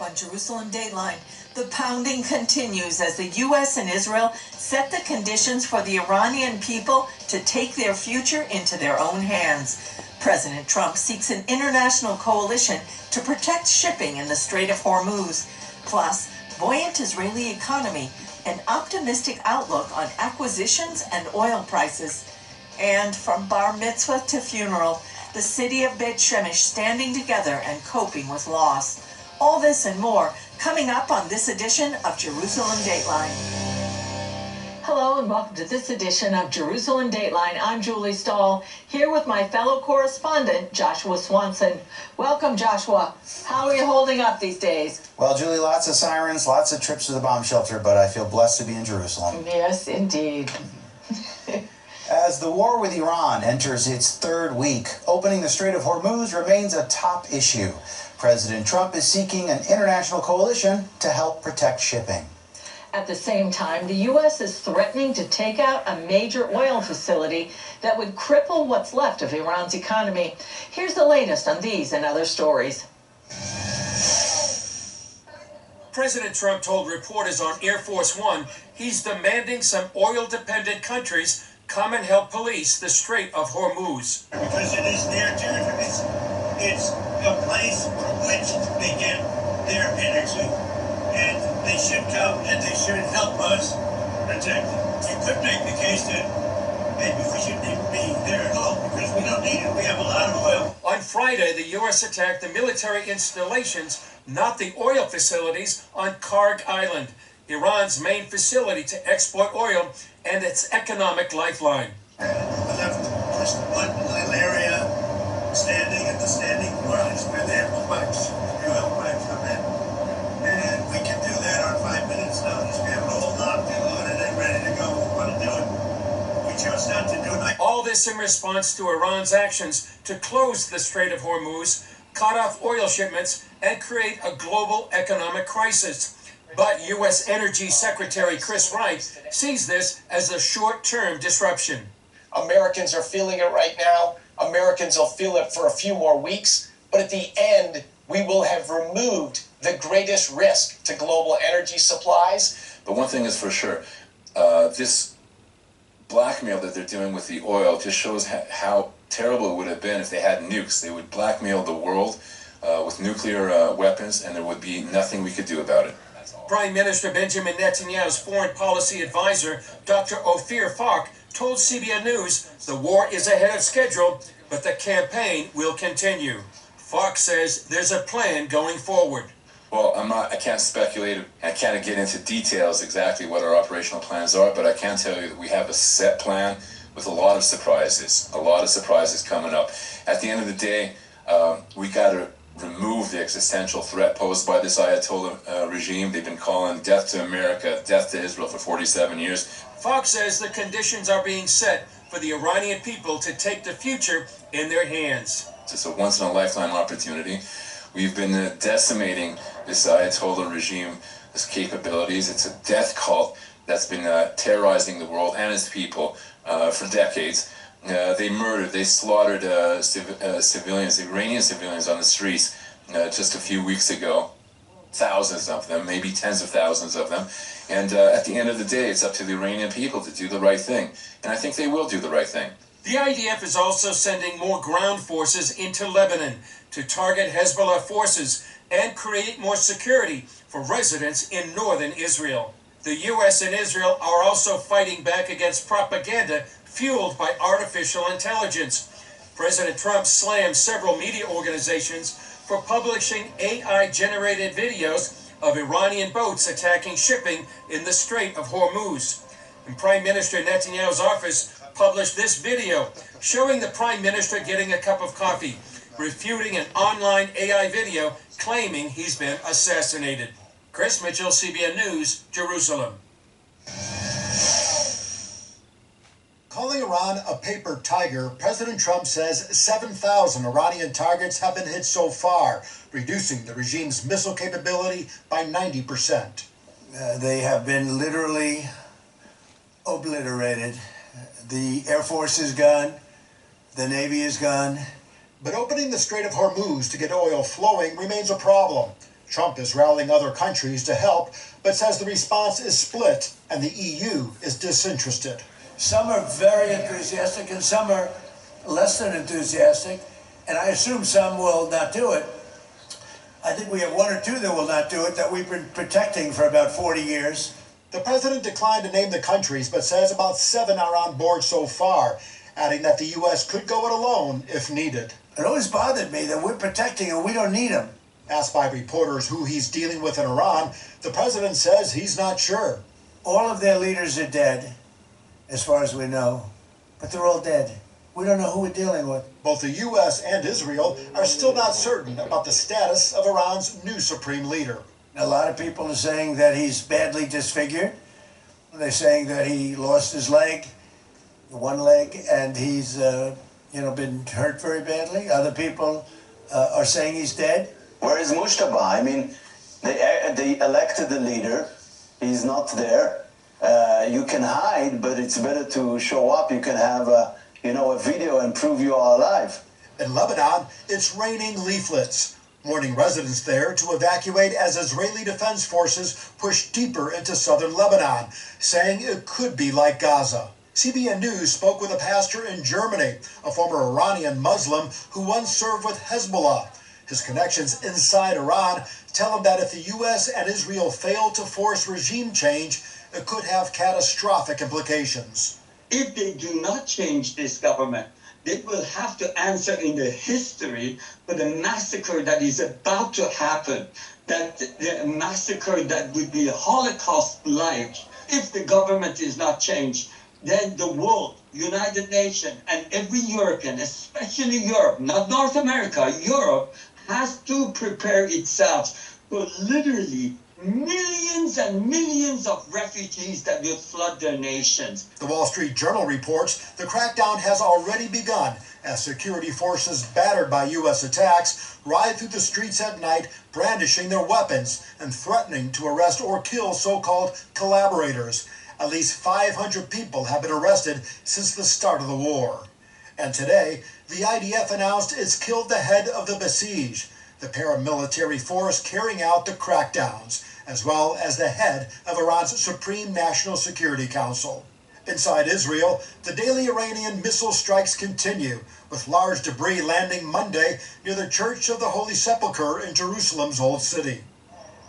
on Jerusalem Dateline. The pounding continues as the U.S. and Israel set the conditions for the Iranian people to take their future into their own hands. President Trump seeks an international coalition to protect shipping in the Strait of Hormuz. Plus, buoyant Israeli economy, an optimistic outlook on acquisitions and oil prices. And from bar mitzvah to funeral, the city of Beit Shemesh standing together and coping with loss. All this and more coming up on this edition of Jerusalem Dateline. Hello and welcome to this edition of Jerusalem Dateline. I'm Julie Stahl, here with my fellow correspondent, Joshua Swanson. Welcome, Joshua. How are you holding up these days? Well, Julie, lots of sirens, lots of trips to the bomb shelter, but I feel blessed to be in Jerusalem. Yes, indeed. As the war with Iran enters its third week, opening the Strait of Hormuz remains a top issue. President Trump is seeking an international coalition to help protect shipping. At the same time, the U.S. is threatening to take out a major oil facility that would cripple what's left of Iran's economy. Here's the latest on these and other stories. President Trump told reporters on Air Force One he's demanding some oil-dependent countries come and help police the Strait of Hormuz. Because it is their territory. It's a place from which they get their energy. And they should come and they should help us protect it. You could make the case that maybe we shouldn't even be there at all because we don't need it. We have a lot of oil. On Friday, the U.S. attacked the military installations, not the oil facilities, on Karg Island, Iran's main facility to export oil and its economic lifeline. We left just one little area standing at the standing lines where the pipes, the oil pipes come in. And we can do that on 5 minutes notice. We have a whole lot loaded and ready to go. We want to do it. We chose not to do it. All this in response to Iran's actions to close the Strait of Hormuz, cut off oil shipments, and create a global economic crisis. But U.S. Energy Secretary Chris Wright sees this as a short-term disruption. Americans are feeling it right now. Americans will feel it for a few more weeks. But at the end, we will have removed the greatest risk to global energy supplies. But one thing is for sure, this blackmail that they're doing with the oil just shows how terrible it would have been if they had nukes. They would blackmail the world with nuclear weapons, and there would be nothing we could do about it. Prime Minister Benjamin Netanyahu's foreign policy advisor, Dr. Ophir Falk, told CBN News the war is ahead of schedule, but the campaign will continue. Falk says there's a plan going forward. Well, I can't speculate, I can't get into details exactly what our operational plans are, but I can tell you that we have a set plan with a lot of surprises coming up. At the end of the day, we got to remove the existential threat posed by this Ayatollah regime. They've been calling death to America, death to Israel for 47 years. Fox says the conditions are being set for the Iranian people to take the future in their hands. It's a once-in-a-lifetime opportunity. We've been decimating this Ayatollah regime, its capabilities. It's a death cult that's been terrorizing the world and its people for decades. They slaughtered civilians, Iranian civilians on the streets just a few weeks ago. Thousands of them, maybe tens of thousands of them. And at the end of the day, it's up to the Iranian people to do the right thing. And I think they will do the right thing. The IDF is also sending more ground forces into Lebanon to target Hezbollah forces and create more security for residents in northern Israel. The U.S. and Israel are also fighting back against propaganda fueled by artificial intelligence. President Trump slammed several media organizations for publishing AI-generated videos of Iranian boats attacking shipping in the Strait of Hormuz. And Prime Minister Netanyahu's office published this video showing the Prime Minister getting a cup of coffee, refuting an online AI video claiming he's been assassinated. Chris Mitchell, CBN News, Jerusalem. Calling Iran a paper tiger, President Trump says 7,000 Iranian targets have been hit so far, reducing the regime's missile capability by 90%. They have been literally obliterated. The Air Force is gone. The Navy is gone. But opening the Strait of Hormuz to get oil flowing remains a problem. Trump is rallying other countries to help, but says the response is split and the EU is disinterested. Some are very enthusiastic and some are less than enthusiastic, and I assume some will not do it. I think we have one or two that will not do it that we've been protecting for about 40 years. The president declined to name the countries, but says about 7 are on board so far, adding that the U.S. could go it alone if needed. It always bothered me that we're protecting and we don't need them. Asked by reporters who he's dealing with in Iran, the president says he's not sure. All of their leaders are dead, as far as we know, but they're all dead. We don't know who we're dealing with. Both the U.S. and Israel are still not certain about the status of Iran's new supreme leader. A lot of people are saying that he's badly disfigured. They're saying that he lost his leg, one leg, and he's been hurt very badly. Other people are saying he's dead. Where is Mushtaba? I mean, they elected the leader. He's not there. You can hide, but it's better to show up. You can have a video and prove you are alive. In Lebanon, it's raining leaflets, warning residents there to evacuate as Israeli defense forces push deeper into southern Lebanon, saying it could be like Gaza. CBN News spoke with a pastor in Germany, a former Iranian Muslim who once served with Hezbollah. His connections inside Iran tell him that if the U.S. and Israel fail to force regime change, it could have catastrophic implications. If they do not change this government, they will have to answer in the history for the massacre that is about to happen, that the massacre that would be Holocaust-like. If the government is not changed, then the world, United Nations, and every European, especially Europe, not North America, Europe, has to prepare itself for literally millions and millions of refugees that will flood their nations. The Wall Street Journal reports the crackdown has already begun as security forces battered by U.S. attacks ride through the streets at night, brandishing their weapons and threatening to arrest or kill so-called collaborators. At least 500 people have been arrested since the start of the war. And today, the IDF announced it's killed the head of the Basij, the paramilitary force carrying out the crackdowns, as well as the head of Iran's Supreme National Security Council. Inside Israel, the daily Iranian missile strikes continue, with large debris landing Monday near the Church of the Holy Sepulchre in Jerusalem's Old City.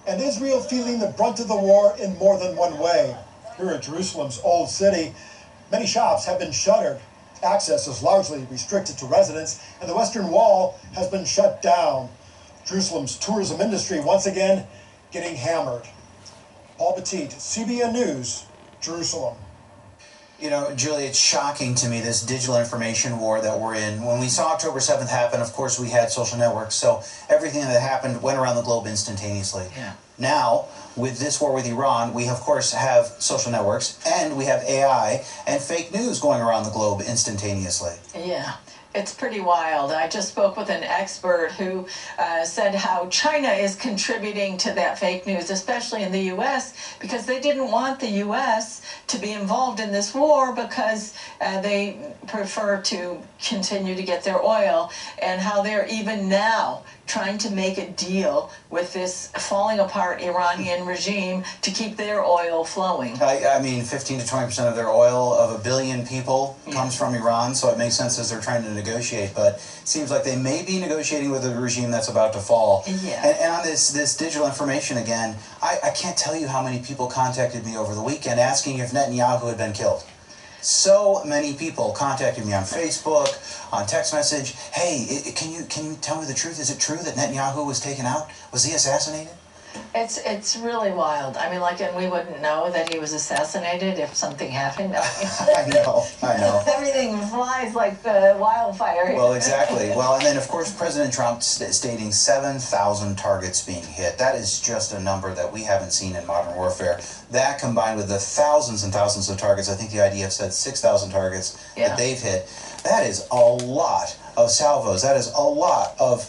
And Israel feeling the brunt of the war in more than one way. Here at Jerusalem's Old City, many shops have been shuttered. Access is largely restricted to residents, and the Western Wall has been shut down. Jerusalem's tourism industry once again getting hammered. Paul Petit, CBN News, Jerusalem. You know, Julie, it's shocking to me, this digital information war that we're in. When we saw October 7th happen, of course, we had social networks, so everything that happened went around the globe instantaneously. Yeah. Now, with this war with Iran, we, of course, have social networks, and we have AI and fake news going around the globe instantaneously. Yeah. It's pretty wild. I just spoke with an expert who said how China is contributing to that fake news, especially in the U.S., because they didn't want the U.S. to be involved in this war because they prefer to continue to get their oil, and how they're even now trying to make a deal with this falling apart Iranian regime to keep their oil flowing. I mean, 15 to 20% of their oil of 1 billion people comes from Iran, so it makes sense as they're trying to negotiate, but it seems like they may be negotiating with a regime that's about to fall. Yeah. And on this digital information again, I can't tell you how many people contacted me over the weekend asking if Netanyahu had been killed. So many people contacted me on Facebook, on text message. Hey, can you tell me the truth? Is it true that Netanyahu was taken out? Was he assassinated? It's really wild. I mean, and we wouldn't know that he was assassinated if something happened. I know. Everything flies like wildfire. Well, exactly. Well, and then, of course, President Trump stating 7,000 targets being hit. That is just a number that we haven't seen in modern warfare. That combined with the thousands and thousands of targets, I think the IDF said 6,000 targets that they've hit, that is a lot of salvos. That is a lot of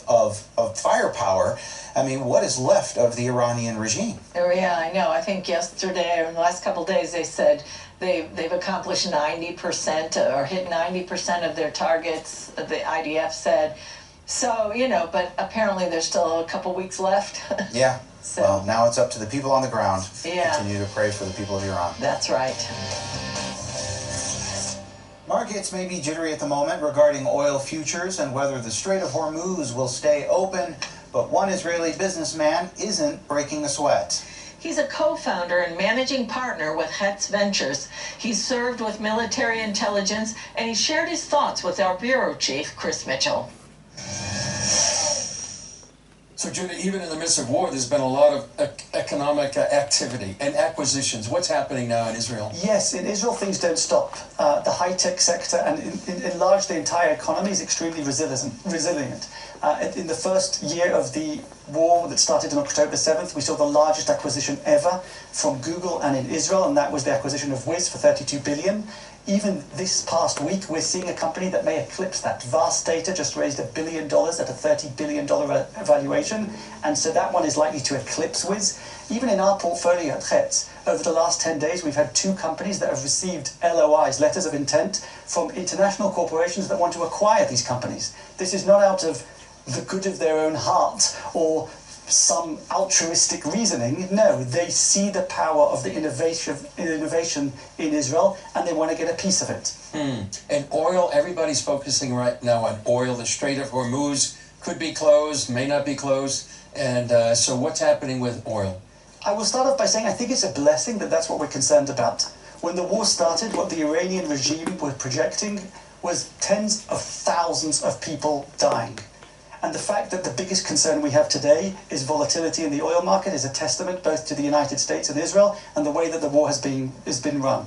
firepower. I mean, what is left of the Iranian regime? Oh, yeah, I know. I think yesterday or in the last couple of days they said they've accomplished 90% or hit 90% of their targets, the IDF said. So, but apparently there's still a couple weeks left. Yeah. So, well, now it's up to the people on the ground. Yeah. Continue to pray for the people of Iran. That's right. Markets may be jittery at the moment regarding oil futures and whether the Strait of Hormuz will stay open, but one Israeli businessman isn't breaking a sweat. He's a co-founder and managing partner with Hetz Ventures. He's served with military intelligence, and he shared his thoughts with our bureau chief, Chris Mitchell. So, Judah, even in the midst of war, there's been a lot of economic activity and acquisitions. What's happening now in Israel? Yes, in Israel, things don't stop. The high-tech sector and in large, the entire economy is extremely resilient. In the first year of the war that started on October 7th, we saw the largest acquisition ever from Google and in Israel, and that was the acquisition of Wiz for $32 billion. Even this past week, we're seeing a company that may eclipse that. Vast Data just raised $1 billion at a $30 billion valuation, and so that one is likely to eclipse Wiz. Even in our portfolio at Hetz, over the last 10 days, we've had 2 companies that have received LOIs, letters of intent, from international corporations that want to acquire these companies. This is not out of the good of their own heart or some altruistic reasoning. No, they see the power of the innovation in Israel, and they want to get a piece of it. And oil, everybody's focusing right now on oil. The Strait of Hormuz could be closed, may not be closed. And so what's happening with oil? I will start off by saying I think it's a blessing that that's what we're concerned about. When the war started, what the Iranian regime were projecting was tens of thousands of people dying. And the fact that the biggest concern we have today is volatility in the oil market is a testament both to the United States and Israel and the way that the war has been run.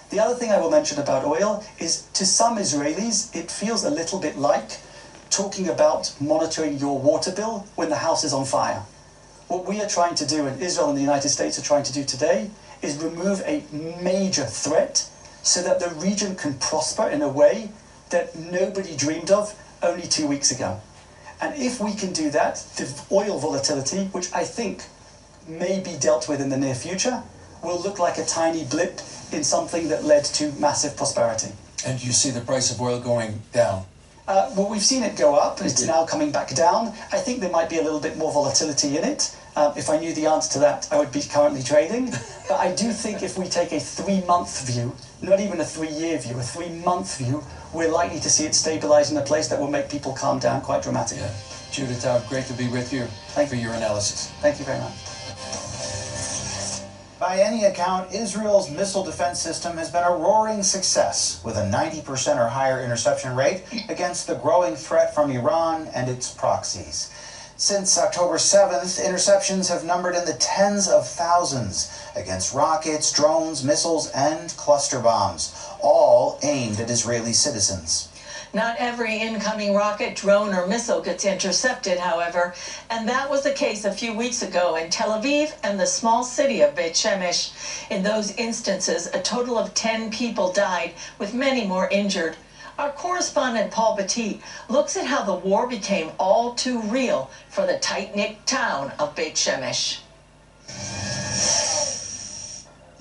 The other thing I will mention about oil is, to some Israelis, it feels a little bit like talking about monitoring your water bill when the house is on fire. What we are trying to do, and Israel and the United States are trying to do today, is remove a major threat so that the region can prosper in a way that nobody dreamed of only 2 weeks ago. And if we can do that, the oil volatility, which I think may be dealt with in the near future, will look like a tiny blip in something that led to massive prosperity. And you see the price of oil going down? Well, we've seen it go up. It's now coming back down. I think there might be a little bit more volatility in it. If I knew the answer to that, I would be currently trading. But I do think if we take a 3-month view, not even a 3-year view, a 3-month view, we're likely to see it stabilize in a place that will make people calm down quite dramatically. Yeah. Judith Taub, great to be with you. Thank you for your analysis. Thank you very much. By any account, Israel's missile defense system has been a roaring success, with a 90% or higher interception rate against the growing threat from Iran and its proxies. Since October 7th, interceptions have numbered in the tens of thousands against rockets, drones, missiles, and cluster bombs, all aimed at Israeli citizens. Not every incoming rocket, drone, or missile gets intercepted, however, and that was the case a few weeks ago in Tel Aviv and the small city of Beit Shemesh. In those instances, a total of 10 people died, with many more injured. Our correspondent Paul Petit looks at how the war became all too real for the tight-knit town of Beit Shemesh.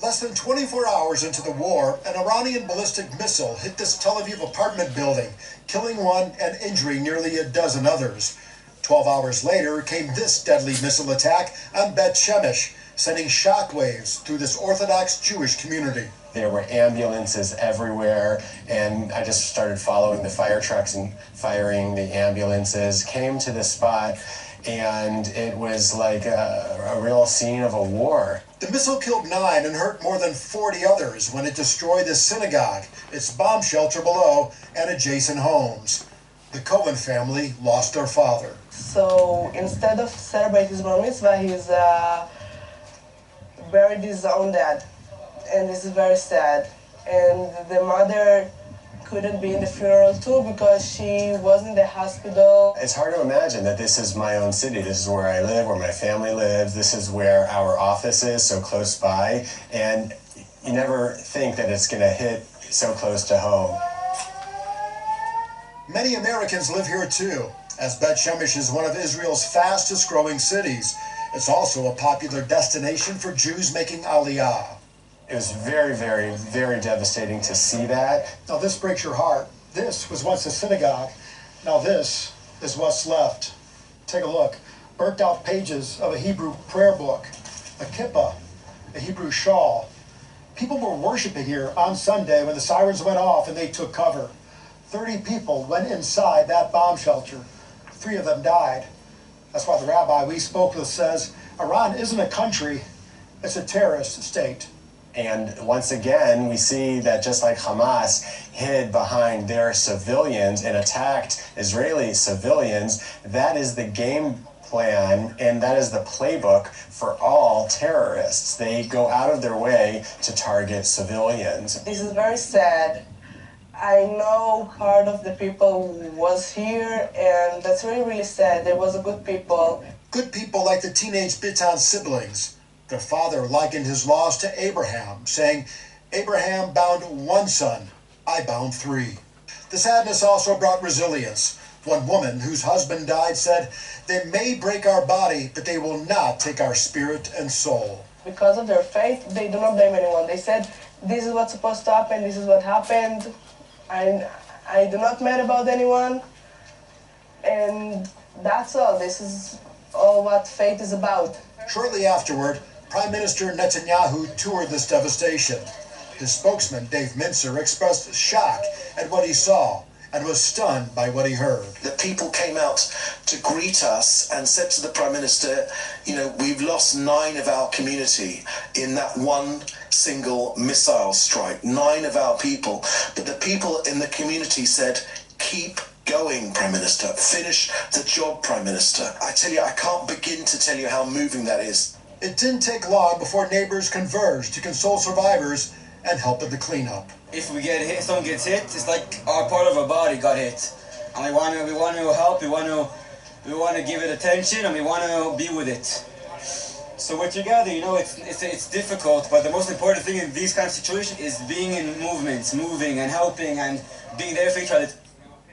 Less than 24 hours into the war, an Iranian ballistic missile hit this Tel Aviv apartment building, killing one and injuring nearly a dozen others. 12 hours later came this deadly missile attack on Beit Shemesh, sending shockwaves through this Orthodox Jewish community. There were ambulances everywhere, and I just started following the fire trucks and firing the ambulances, came to the spot, and it was like a real scene of a war. The missile killed 9 and hurt more than 40 others when it destroyed the synagogue, its bomb shelter below, and adjacent homes. The Cohen family lost their father. So instead of celebrating his bar mitzvah, he's buried his own dad. And this is very sad. And the mother couldn't be in the funeral too because she was in the hospital. It's hard to imagine that this is my own city. This is where I live, where my family lives. This is where our office is, so close by. And you never think that it's going to hit so close to home. Many Americans live here too, as Beit Shemesh is one of Israel's fastest growing cities. It's also a popular destination for Jews making Aliyah. It was very, very, very devastating to see that. Now this breaks your heart. This was once a synagogue. Now this is what's left. Take a look. Burnt out pages of a Hebrew prayer book, a kippah, a Hebrew shawl. People were worshiping here on Sunday when the sirens went off and they took cover. 30 people went inside that bomb shelter. 3 of them died. That's why the rabbi we spoke with says Iran isn't a country, it's a terrorist state. And once again, we see that just like Hamas hid behind their civilians and attacked Israeli civilians, that is the game plan and that is the playbook for all terrorists. They go out of their way to target civilians. This is very sad. I know part of the people was here, and that's really, really sad. There was a good people. Good people like the teenage Bitan siblings. Their father likened his loss to Abraham, saying, Abraham bound 1 son, I bound 3. The sadness also brought resilience. One woman whose husband died said, they may break our body, but they will not take our spirit and soul. Because of their faith, they do not blame anyone. They said, this is what's supposed to happen, this is what happened. I do not mad about anyone, and that's all. This is all what faith is about. Shortly afterward, Prime Minister Netanyahu toured this devastation. His spokesman, Dave Mintzer, expressed shock at what he saw and was stunned by what he heard. The people came out to greet us and said to the Prime Minister, we've lost 9 of our community in that one single missile strike, 9 of our people. But the people in the community said, keep going, Prime Minister. Finish the job, Prime Minister. I tell you, I can't begin to tell you how moving that is. It didn't take long before neighbors converged to console survivors and help in the cleanup. If we get hit, someone gets hit, it's like our part of our body got hit. And we want to help, we want to give it attention, and we want to be with it. So we're together, it's difficult, but the most important thing in these kind of situations is being in movements, moving and helping and being there for each other.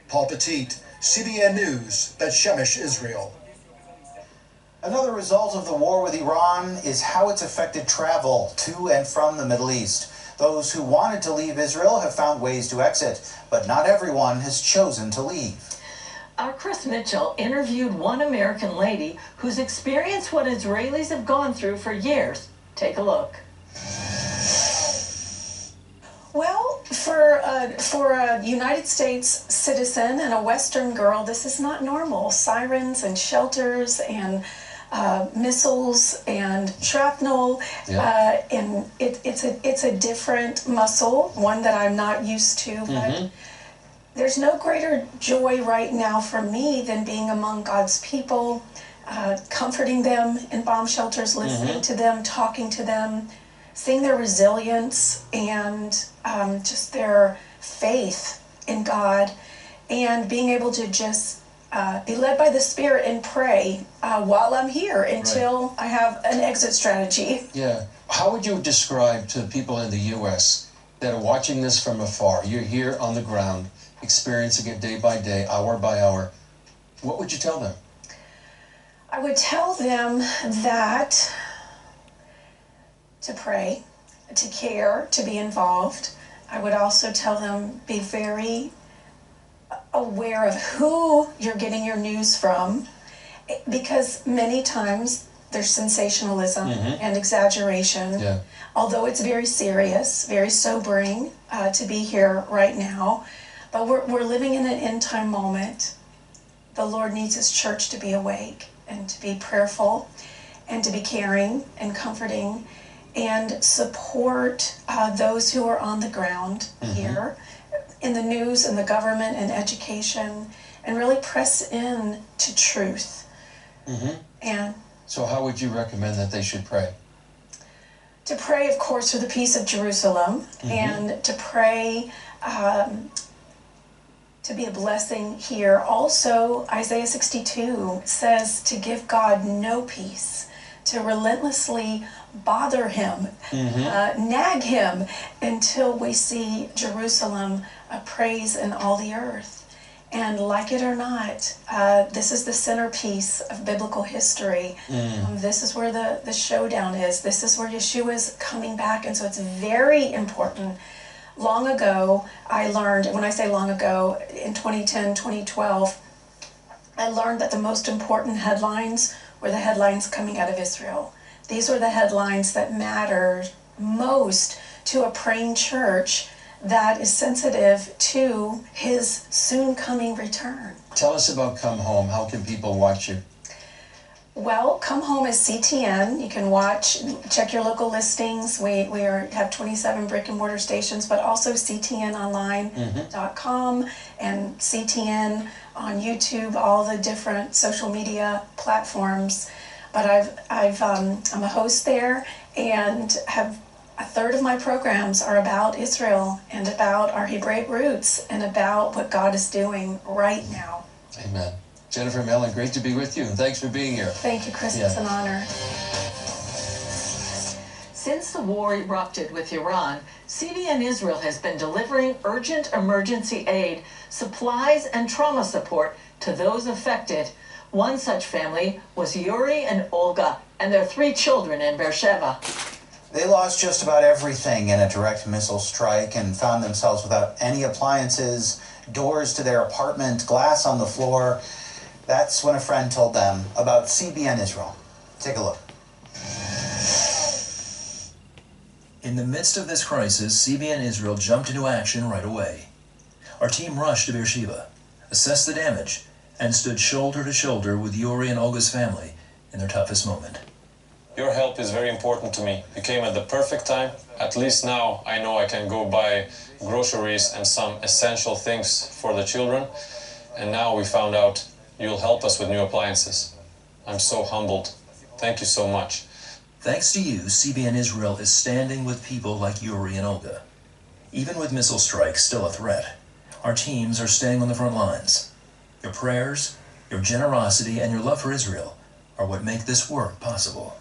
Paul Petit, CBN News, Bet Shemesh, Israel. Another result of the war with Iran is how it's affected travel to and from the Middle East. Those who wanted to leave Israel have found ways to exit, but not everyone has chosen to leave. Our Chris Mitchell interviewed one American lady who's experienced what Israelis have gone through for years. Take a look. Well, for a United States citizen and a Western girl, this is not normal. Sirens and shelters and missiles and shrapnel, and it's a different muscle, one that I'm not used to. But there's no greater joy right now for me than being among God's people, comforting them in bomb shelters, listening to them, talking to them, seeing their resilience and just their faith in God, and being able to just be led by the Spirit and pray while I'm here until I have an exit strategy. Yeah. How would you describe to people in the U.S. that are watching this from afar? You're here on the ground, experiencing it day by day, hour by hour. What would you tell them? I would tell them that to pray, to care, to be involved. I would also tell them be very aware of who you're getting your news from, because many times there's sensationalism and exaggeration. Although it's very serious, very sobering to be here right now, but we're living in an end time moment. The Lord needs His church to be awake and to be prayerful and to be caring and comforting and support those who are on the ground here in the news and the government and education, and really press in to truth. And so how would you recommend that they should pray? To pray, of course, for the peace of Jerusalem, and to pray to be a blessing here. Also, Isaiah 62 says to give God no peace, to relentlessly bother Him, nag Him until we see Jerusalem praise in all the earth. And like it or not, this is the centerpiece of biblical history. This is where the showdown is. This is where Yeshua is coming back. And so it's very important. Long ago, I learned, when I say long ago, in 2010, 2012, I learned that the most important headlines were the headlines coming out of Israel. These were the headlines that mattered most to a praying church that is sensitive to his soon coming return. Tell us about Come Home. How can people watch you? Well, Come Home is CTN. You can watch, check your local listings. We have 27 brick and mortar stations, but also ctnonline.com and CTN on YouTube, all the different social media platforms. But I'm a host there, and have a third of my programs are about Israel and about our Hebraic roots and about what God is doing right now. Amen. Jennifer Mellon, great to be with you, and thanks for being here. Thank you, Chris. It's an honor. Since the war erupted with Iran, CBN Israel has been delivering urgent emergency aid, supplies, and trauma support to those affected. One such family was Yuri and Olga and their 3 children in Beersheba. They lost just about everything in a direct missile strike and found themselves without any appliances, doors to their apartment, glass on the floor. That's when a friend told them about CBN Israel. Take a look. In the midst of this crisis, CBN Israel jumped into action right away. Our team rushed to Beersheba, assessed the damage, and stood shoulder to shoulder with Yuri and Olga's family in their toughest moment. Your help is very important to me. You came at the perfect time. At least now I know I can go buy groceries and some essential things for the children. And now we found out you'll help us with new appliances. I'm so humbled. Thank you so much. Thanks to you, CBN Israel is standing with people like Yuri and Olga. Even with missile strikes still a threat, our teams are staying on the front lines. Your prayers, your generosity, and your love for Israel are what make this work possible.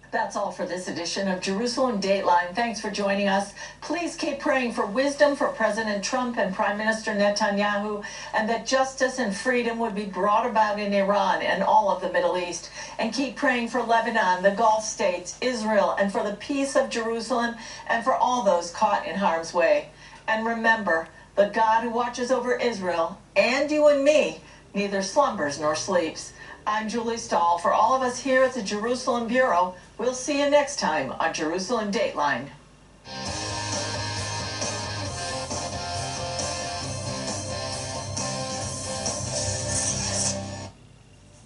That's all for this edition of Jerusalem Dateline. Thanks for joining us. Please keep praying for wisdom for President Trump and Prime Minister Netanyahu, and that justice and freedom would be brought about in Iran and all of the Middle East. And keep praying for Lebanon, the Gulf states, Israel, and for the peace of Jerusalem, and for all those caught in harm's way. And remember, the God who watches over Israel, and you and me, neither slumbers nor sleeps. I'm Julie Stahl. For all of us here at the Jerusalem Bureau, we'll see you next time on Jerusalem Dateline.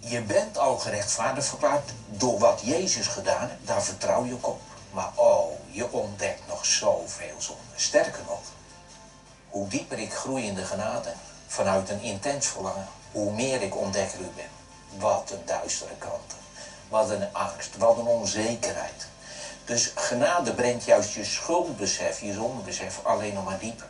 Je bent al gerechtvaardigd verklaard door wat Jezus gedaan heeft. Daar vertrouw je op. Maar oh, je ontdekt nog zoveel zonde. Sterker nog, hoe dieper ik groei in de genade, vanuit een intens verlangen, hoe meer ik ontdekker u ben. Wat een duistere kanten. Wat een angst. Wat een onzekerheid. Dus genade brengt juist je schuldbesef, je zondebesef alleen nog maar dieper.